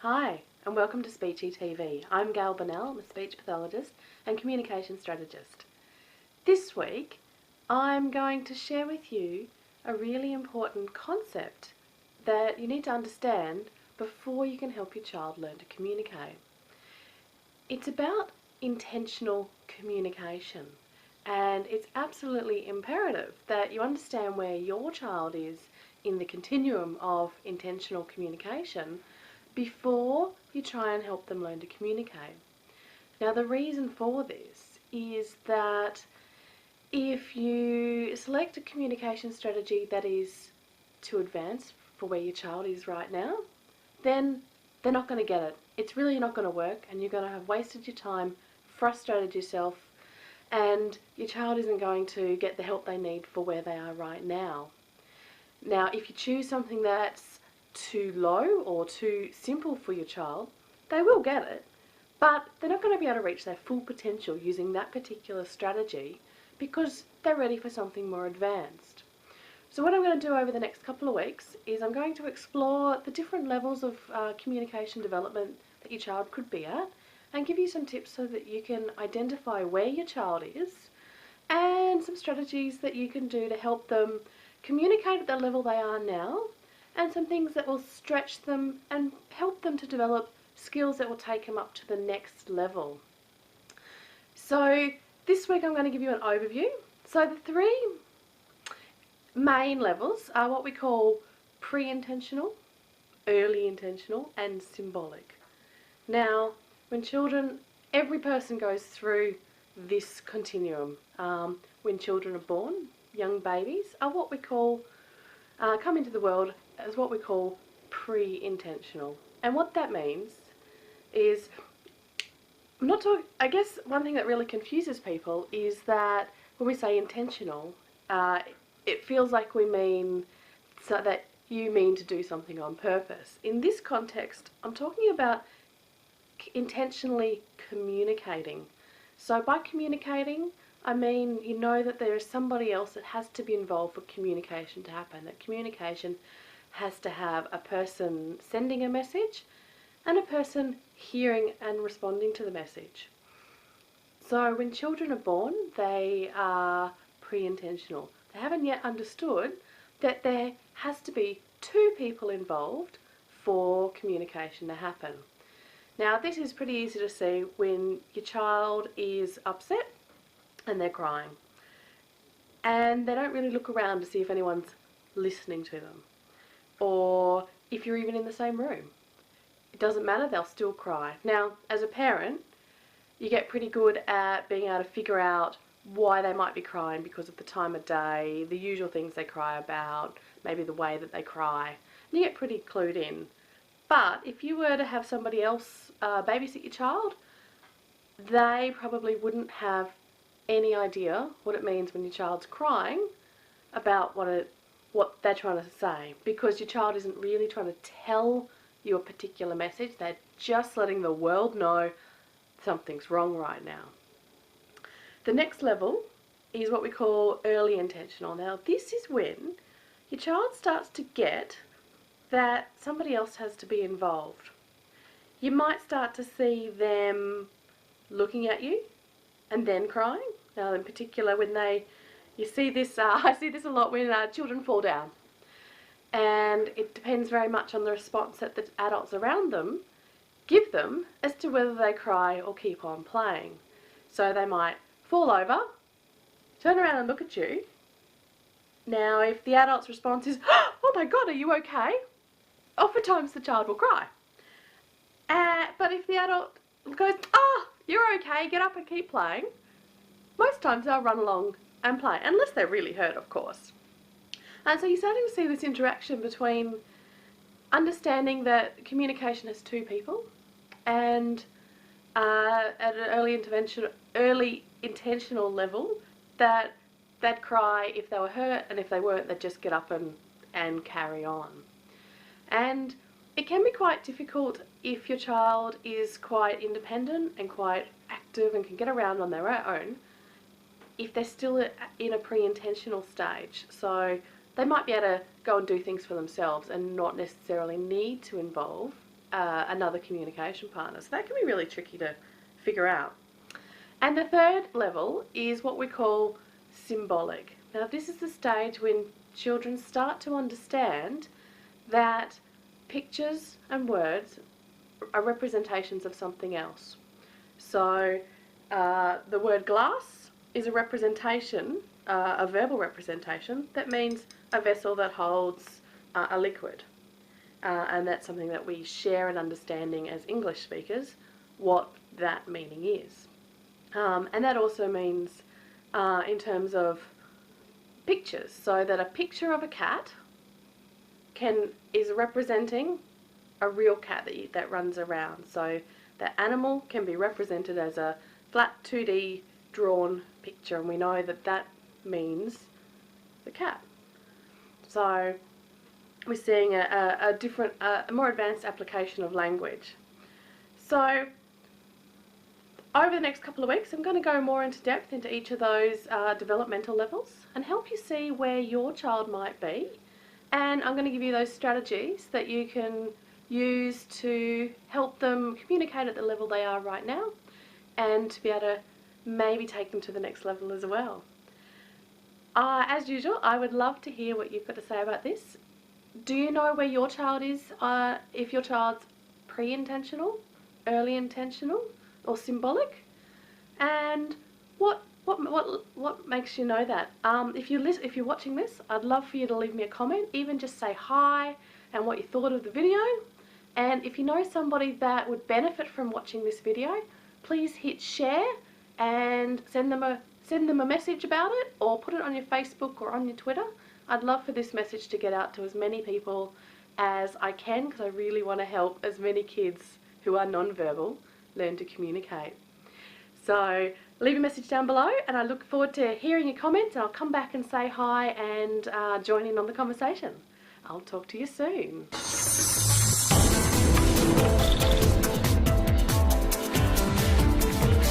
Hi, and welcome to Speechy TV. I'm Gail Bennell, I'm a speech pathologist and communication strategist. This week, I'm going to share with you a really important concept that you need to understand before you can help your child learn to communicate. It's about intentional communication, and it's absolutely imperative that you understand where your child is in the continuum of intentional communication before you try and help them learn to communicate. Now, the reason for this is that if you select a communication strategy that is too advanced for where your child is right now, then they're not going to get it. It's really not going to work, and you're going to have wasted your time, frustrated yourself, and your child isn't going to get the help they need for where they are right now. Now, if you choose something that's too low or too simple for your child, they will get it, but they're not going to be able to reach their full potential using that particular strategy because they're ready for something more advanced. So what I'm going to do over the next couple of weeks is I'm going to explore the different levels of communication development that your child could be at and give you some tips so that you can identify where your child is and some strategies that you can do to help them communicate at the level they are now, and some things that will stretch them and help them to develop skills that will take them up to the next level. So this week I'm going to give you an overview. So the three main levels are what we call pre-intentional, early intentional, and symbolic. Now, when children, every person goes through this continuum. When children are born, young babies are what we call, come into the world as what we call pre-intentional. And what that means is, I guess one thing that really confuses people is that when we say intentional, it feels like we mean so that you mean to do something on purpose. In this context, I'm talking about intentionally communicating. So by communicating, I mean you know that there is somebody else that has to be involved for communication to happen, that communication has to have a person sending a message and a person hearing and responding to the message. So when children are born, they are pre-intentional. They haven't yet understood that there has to be two people involved for communication to happen. Now, this is pretty easy to see when your child is upset and they're crying, and they don't really look around to see if anyone's listening to them, or if you're even in the same room. It doesn't matter, they'll still cry. Now, as a parent, you get pretty good at being able to figure out why they might be crying because of the time of day, the usual things they cry about, maybe the way that they cry. And you get pretty clued in. But if you were to have somebody else babysit your child, they probably wouldn't have any idea what it means when your child's crying about what they're trying to say, because your child isn't really trying to tell you a particular message. They're just letting the world know something's wrong right now. The next level is what we call early intentional. Now, this is when your child starts to get that somebody else has to be involved. You might start to see them looking at you and then crying. Now, in particular, when you see this, I see this a lot when children fall down. And it depends very much on the response that the adults around them give them as to whether they cry or keep on playing. So they might fall over, turn around and look at you. Now, if the adult's response is, "Oh my God, are you okay?" oftentimes the child will cry. But if the adult goes, "Oh, you're okay, get up and keep playing," most times they'll run along and play, unless they're really hurt, of course. And so you're starting to see this interaction between understanding that communication has two people, and at an early intentional level, that they'd cry if they were hurt, and if they weren't, they'd just get up and carry on. And it can be quite difficult if your child is quite independent and quite active and can get around on their own, if they're still in a pre-intentional stage. So they might be able to go and do things for themselves and not necessarily need to involve another communication partner. So that can be really tricky to figure out. And the third level is what we call symbolic. Now this is the stage when children start to understand that pictures and words are representations of something else. So the word glass is a representation, a verbal representation, that means a vessel that holds a liquid. And that's something that we share an understanding as English speakers what that meaning is. And that also means in terms of pictures, so that a picture of a cat is representing a real cat that runs around. So the animal can be represented as a flat 2D drawn picture, and we know that that means the cat. So we're seeing a different, more advanced application of language. So over the next couple of weeks, I'm going to go more into depth into each of those developmental levels and help you see where your child might be. And I'm going to give you those strategies that you can use to help them communicate at the level they are right now, and to be able to maybe take them to the next level as well. As usual, I would love to hear what you've got to say about this. Do you know where your child is, if your child's pre-intentional, early intentional, or symbolic? And what makes you know that? If you're watching this, I'd love for you to leave me a comment, even just say hi and what you thought of the video. And if you know somebody that would benefit from watching this video, please hit share and send them a message about it, or put it on your Facebook or on your Twitter. I'd love for this message to get out to as many people as I can, because I really want to help as many kids who are non-verbal learn to communicate. So leave a message down below, and I look forward to hearing your comments. I'll come back and say hi and join in on the conversation. I'll talk to you soon.